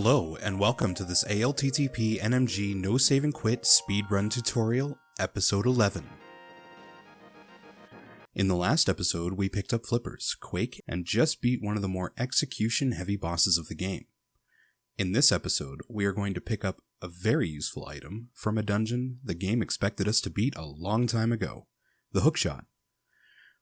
Hello and welcome to this ALTTP NMG No Save and Quit Speedrun Tutorial, Episode 11. In the last episode, we picked up Flippers, Quake, and just beat one of the more execution-heavy bosses of the game. In this episode, we are going to pick up a very useful item from a dungeon the game expected us to beat a long time ago, the hookshot.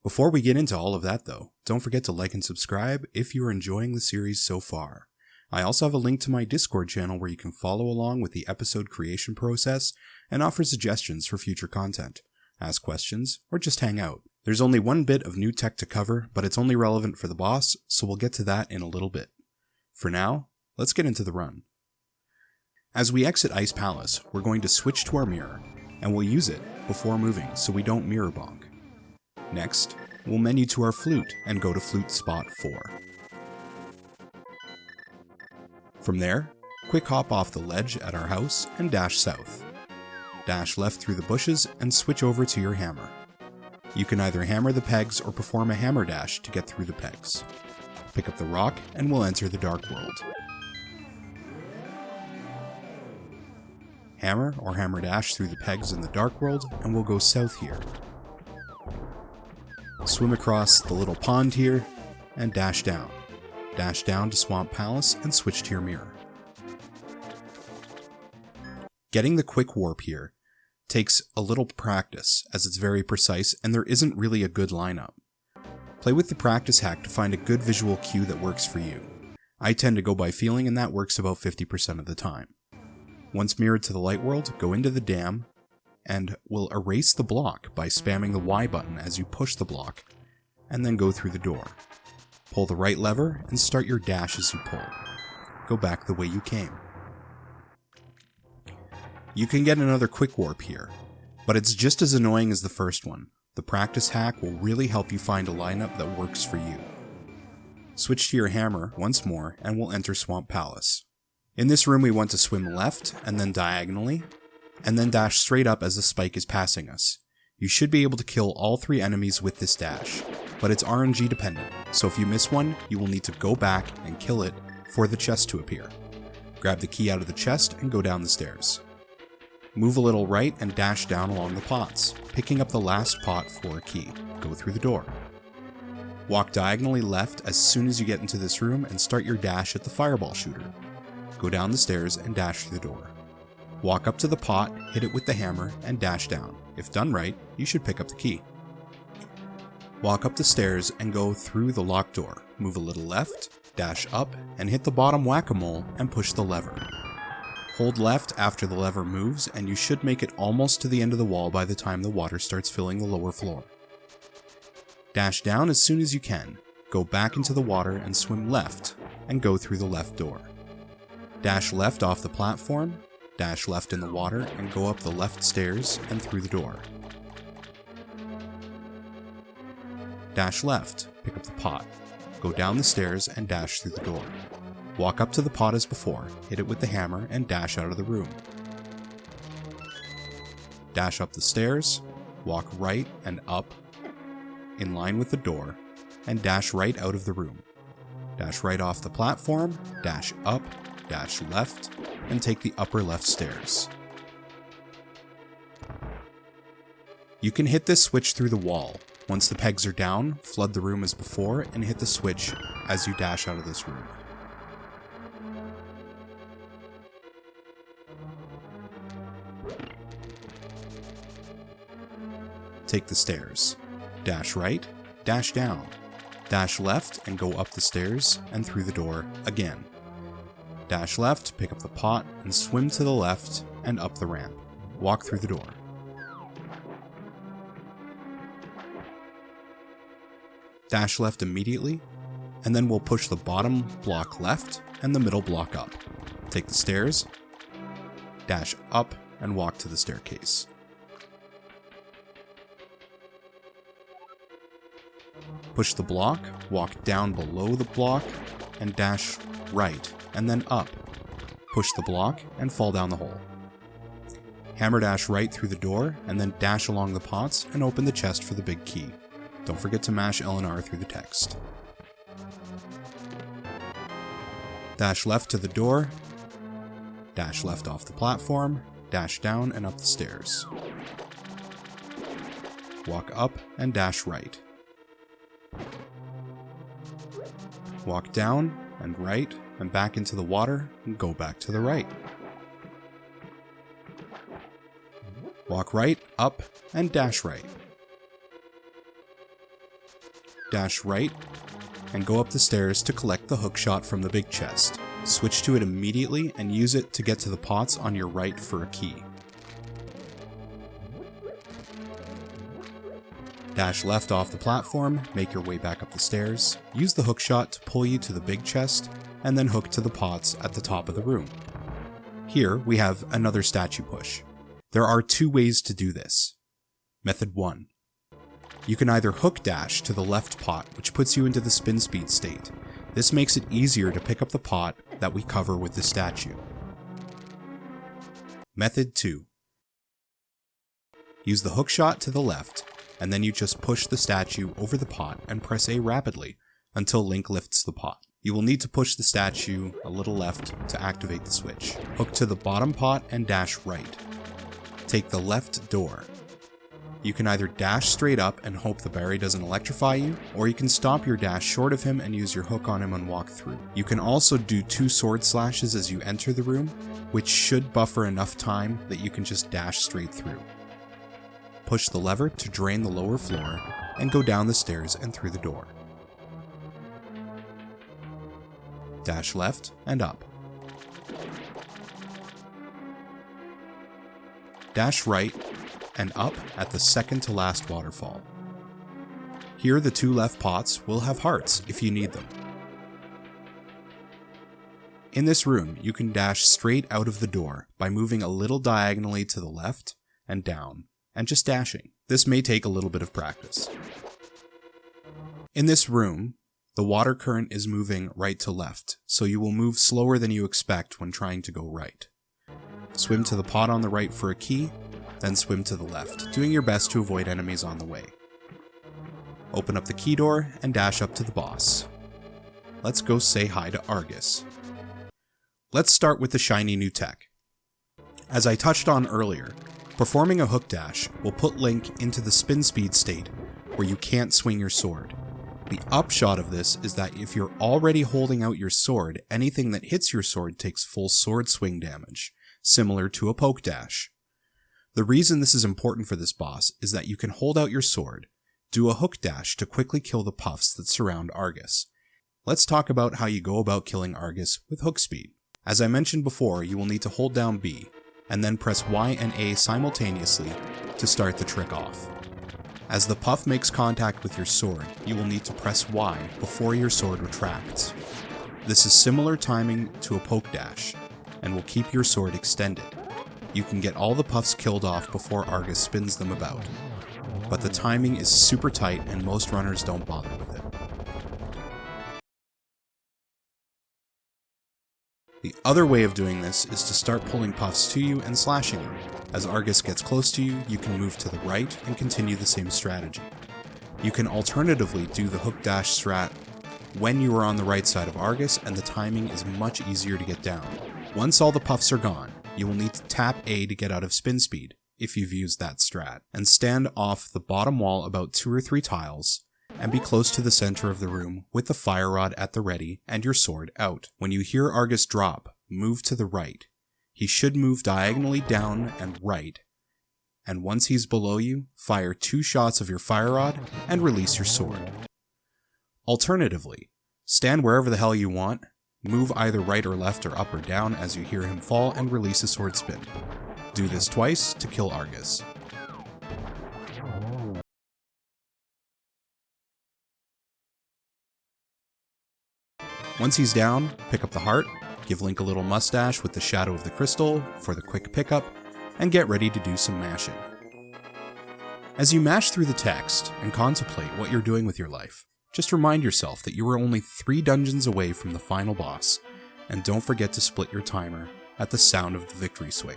Before we get into all of that though, don't forget to like and subscribe if you are enjoying the series so far. I also have a link to my Discord channel where you can follow along with the episode creation process and offer suggestions for future content, ask questions, or just hang out. There's only one bit of new tech to cover, but it's only relevant for the boss, so we'll get to that in a little bit. For now, let's get into the run. As we exit Ice Palace, we're going to switch to our mirror, and we'll use it before moving so we don't mirror bonk. Next, we'll menu to our flute and go to flute spot 4. From there, quick hop off the ledge at our house and dash south. Dash left through the bushes and switch over to your hammer. You can either hammer the pegs or perform a hammer dash to get through the pegs. Pick up the rock and we'll enter the dark world. Hammer or hammer dash through the pegs in the dark world and we'll go south here. Swim across the little pond here and dash down. Dash down to Swamp Palace and switch to your mirror. Getting the quick warp here takes a little practice as it's very precise and there isn't really a good lineup. Play with the practice hack to find a good visual cue that works for you. I tend to go by feeling and that works about 50% of the time. Once mirrored to the light world, go into the dam and we'll erase the block by spamming the Y button as you push the block and then go through the door. Pull the right lever and start your dash as you pull. Go back the way you came. You can get another quick warp here, but it's just as annoying as the first one. The practice hack will really help you find a lineup that works for you. Switch to your hammer once more and we'll enter Swamp Palace. In this room we want to swim left and then diagonally, and then dash straight up as the spike is passing us. You should be able to kill all 3 enemies with this dash, but it's RNG dependent, so if you miss one, you will need to go back and kill it for the chest to appear. Grab the key out of the chest and go down the stairs. Move a little right and dash down along the pots, picking up the last pot for a key. Go through the door. Walk diagonally left as soon as you get into this room and start your dash at the fireball shooter. Go down the stairs and dash through the door. Walk up to the pot, hit it with the hammer, and dash down. If done right, you should pick up the key. Walk up the stairs and go through the locked door. Move a little left, dash up, and hit the bottom whack-a-mole and push the lever. Hold left after the lever moves and you should make it almost to the end of the wall by the time the water starts filling the lower floor. Dash down as soon as you can. Go back into the water and swim left and go through the left door. Dash left off the platform, dash left in the water and go up the left stairs and through the door. Dash left, pick up the pot. Go down the stairs and dash through the door. Walk up to the pot as before, hit it with the hammer and dash out of the room. Dash up the stairs, walk right and up in line with the door, and dash right out of the room. Dash right off the platform, dash up, dash left, and take the upper left stairs. You can hit this switch through the wall. Once the pegs are down, flood the room as before and hit the switch as you dash out of this room. Take the stairs. Dash right, dash down. Dash left and go up the stairs and through the door again. Dash left, pick up the pot, and swim to the left and up the ramp. Walk through the door. Dash left immediately, and then we'll push the bottom block left and the middle block up. Take the stairs, dash up, and walk to the staircase. Push the block, walk down below the block, and dash right, and then up. Push the block, and fall down the hole. Hammer dash right through the door, and then dash along the pots and open the chest for the big key. Don't forget to mash L and R through the text. Dash left to the door, dash left off the platform, dash down and up the stairs. Walk up and dash right. Walk down and right and back into the water and go back to the right. Walk right, up, and dash right. Dash right and go up the stairs to collect the hook shot from the big chest. Switch to it immediately and use it to get to the pots on your right for a key. Dash left off the platform, make your way back up the stairs, use the hook shot to pull you to the big chest, and then hook to the pots at the top of the room. Here we have another statue push. There are two ways to do this. Method 1. You can either hook dash to the left pot, which puts you into the spin speed state. This makes it easier to pick up the pot that we cover with the statue. Method 2. Use the hook shot to the left, and then you just push the statue over the pot and press A rapidly until Link lifts the pot. You will need to push the statue a little left to activate the switch. Hook to the bottom pot and dash right. Take the left door. You can either dash straight up and hope the berry doesn't electrify you, or you can stop your dash short of him and use your hook on him and walk through. You can also do 2 sword slashes as you enter the room, which should buffer enough time that you can just dash straight through. Push the lever to drain the lower floor, and go down the stairs and through the door. Dash left and up. Dash right and up at the second to last waterfall. Here the 2 left pots will have hearts if you need them. In this room, you can dash straight out of the door by moving a little diagonally to the left and down, and just dashing. This may take a little bit of practice. In this room, the water current is moving right to left, so you will move slower than you expect when trying to go right. Swim to the pot on the right for a key, then swim to the left, doing your best to avoid enemies on the way. Open up the key door and dash up to the boss. Let's go say hi to Argus. Let's start with the shiny new tech. As I touched on earlier, performing a hook dash will put Link into the spin speed state where you can't swing your sword. The upshot of this is that if you're already holding out your sword, anything that hits your sword takes full sword swing damage, similar to a poke dash. The reason this is important for this boss is that you can hold out your sword, do a hook dash to quickly kill the puffs that surround Argus. Let's talk about how you go about killing Argus with hook speed. As I mentioned before, you will need to hold down B, and then press Y and A simultaneously to start the trick off. As the puff makes contact with your sword, you will need to press Y before your sword retracts. This is similar timing to a poke dash, and will keep your sword extended. You can get all the puffs killed off before Argus spins them about, but the timing is super tight and most runners don't bother with it. The other way of doing this is to start pulling puffs to you and slashing them. As Argus gets close to you, you can move to the right and continue the same strategy. You can alternatively do the hook dash strat when you are on the right side of Argus, and the timing is much easier to get down. Once all the puffs are gone, you will need to tap A to get out of spin speed, if you've used that strat, and stand off the bottom wall about 2 or 3 tiles, and be close to the center of the room with the fire rod at the ready and your sword out. When you hear Argus drop, move to the right. He should move diagonally down and right, and once he's below you, fire 2 shots of your fire rod and release your sword. Alternatively, stand wherever the hell you want, move either right or left or up or down as you hear him fall and release a sword spin. Do this twice to kill Argus. Once he's down, pick up the heart, give Link a little mustache with the shadow of the crystal for the quick pickup, and get ready to do some mashing. As you mash through the text and contemplate what you're doing with your life, just remind yourself that you are only 3 dungeons away from the final boss, and don't forget to split your timer at the sound of the victory swing.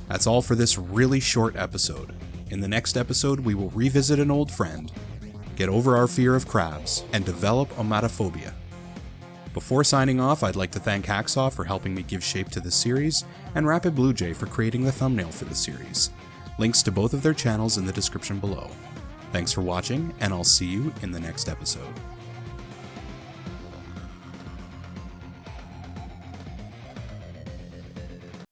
That's all for this really short episode. In the next episode, we will revisit an old friend, get over our fear of crabs, and develop omatophobia. Before signing off, I'd like to thank Hacksaw for helping me give shape to this series, and Rapid Blue Jay for creating the thumbnail for the series. Links to both of their channels in the description below. Thanks for watching, and I'll see you in the next episode.